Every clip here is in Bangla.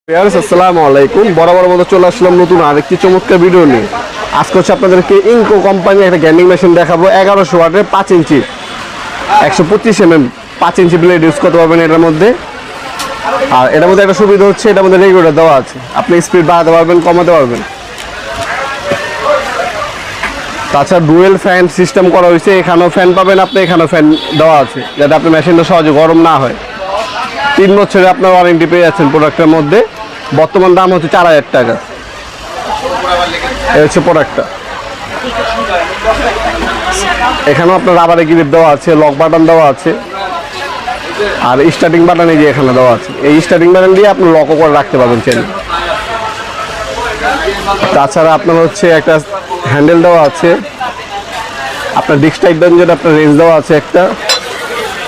আসসালামু আলাইকুম। বরাবর মতো চলে আসলাম নতুন আরেকটি চমৎকার ভিডিও নিয়ে। আজকে হচ্ছে আপনাদেরকে ইনকো কোম্পানির একটা গ্যান্ডিং মেশিন দেখাবো। 1100 ওয়াটের 5 ইঞ্চি 125 mm 5 ইঞ্চি ব্লেড ইউজ করতে পারবেন এটার মধ্যে। আর এটার মধ্যে একটা সুবিধা হচ্ছে এটার মধ্যে রেগুলেটর দেওয়া আছে, আপনি স্পিড বাড়াতে পারবেন কমাতে পারবেন। তাছাড়া ডুয়েল ফ্যান সিস্টেম করা হয়েছে, এখানেও ফ্যান পাবেন আপনি, এখানেও ফ্যান দেওয়া আছে যাতে আপনার মেশিনটা সহজে গরম না হয়। 3 বছরে আপনার ওয়ারেন্টি পেয়ে যাচ্ছেন প্রোডাক্টের মধ্যে। বর্তমান দাম হচ্ছে 4000 টাকা। এই হচ্ছে প্রোডাক্টটা। এখানেও আপনার রাবারের গ্রিপ দেওয়া আছে, লক বাটন দেওয়া আছে, আর স্টার্টিং বাটন এই যে এখানে দেওয়া আছে। এই স্টার্টিং বাটন দিয়ে আপনি লকও করে রাখতে পারবেন চেন। তাছাড়া আপনার হচ্ছে একটা হ্যান্ডেল দেওয়া আছে, আপনার ডিস্ক টাইপ দেন যেটা আপনার রেঞ্জ দেওয়া আছে, একটা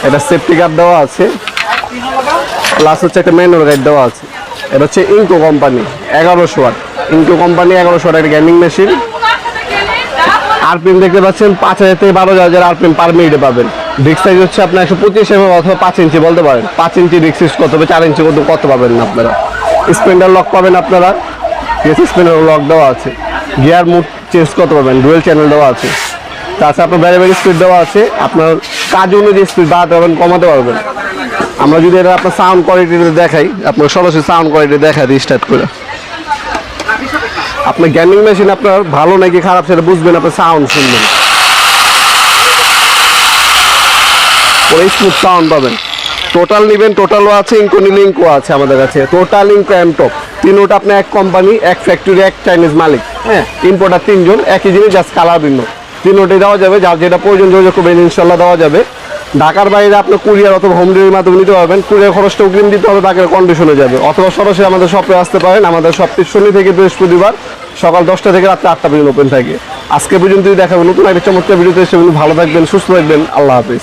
এটা সেফটি গার্ড দেওয়া আছে, প্লাস হচ্ছে একটা ম্যানুয়াল গাইড দেওয়া আছে। এটা হচ্ছে ইনকো কোম্পানি 1100 ওয়াট। ইনকো কোম্পানি 1100 ওয়াট একটা গ্যান্ডিং মেশিন। আরপিএম দেখতে পাচ্ছেন 5000 থেকে 12000 আরপিএম পার মিনিটে পাবেন। ডিস্ক সাইজ হচ্ছে আপনার 125 mm অথবা 5 ইঞ্চি বলতে পারেন। 5 ইঞ্চি ডিস্ক ইউজ করতে হবে, 4 ইঞ্চি কত পাবেন না আপনারা। স্পেন্ডার লক পাবেন আপনারা, স্পেন্ডার লক দেওয়া আছে। গিয়ার মুড চেঞ্জ করতে পারবেন, ডুয়েল চ্যানেল দেওয়া আছে। তাছাড়া আপনার ভ্যারিয়েবল স্পিড দেওয়া আছে, আপনার কাজ অনুযায়ী স্পিড বাড়াতে পারবেন কমাতে পারবেন। আমরা যদি এটা আপনার সাউন্ড কোয়ালিটিতে দেখাই, আপনার সরাসরি সাউন্ড কোয়ালিটি দেখা দিই স্টার্ট করে। আপনার গ্যান্ডিং মেশিন আপনার ভালো নাকি খারাপ সেটা বুঝবেন আপনার সাউন্ড শুনবেন, ওই স্মুথ সাউন্ড পাবেন। টোটাল নেবেন, টোটালও আছে, ইনকো নিলে ইনকো আছে আমাদের কাছে। টোটাল, ইনকো, এমটপ তিনোটা আপনার এক কোম্পানি, এক ফ্যাক্টরি, এক চাইনিজ মালিক। হ্যাঁ, ইম্পোর্টার 3 জন, একই জিনিস জাস্ট কালার ভিন্ন। তিনোটাই দেওয়া যাবে, যার যেটা প্রয়োজন যোগাযোগ করবেন, ইনশাল্লাহ দেওয়া যাবে। ঢাকার বাইরে আপনি কুরিয়ার অথবা হোম ডেলিভারির মাধ্যমে নিতে পারবেন। কুরিয়ার খরচটা অগ্রিম দিতে হবে, বাকির কন্ডিশনে যাবে। অথবা সরাসরি আমাদের শপে আসতে পারেন। আমাদের শপটি শনি থেকে বৃহস্পতিবার সকাল 10টা থেকে রাত্রে 8টা পর্যন্ত ওপেন থাকে। আজকে পর্যন্ত দেখাবো নতুন একটা চমৎকার ভিডিওতে। ভালো থাকবেন, সুস্থ থাকবেন, আল্লাহ হাফিজ।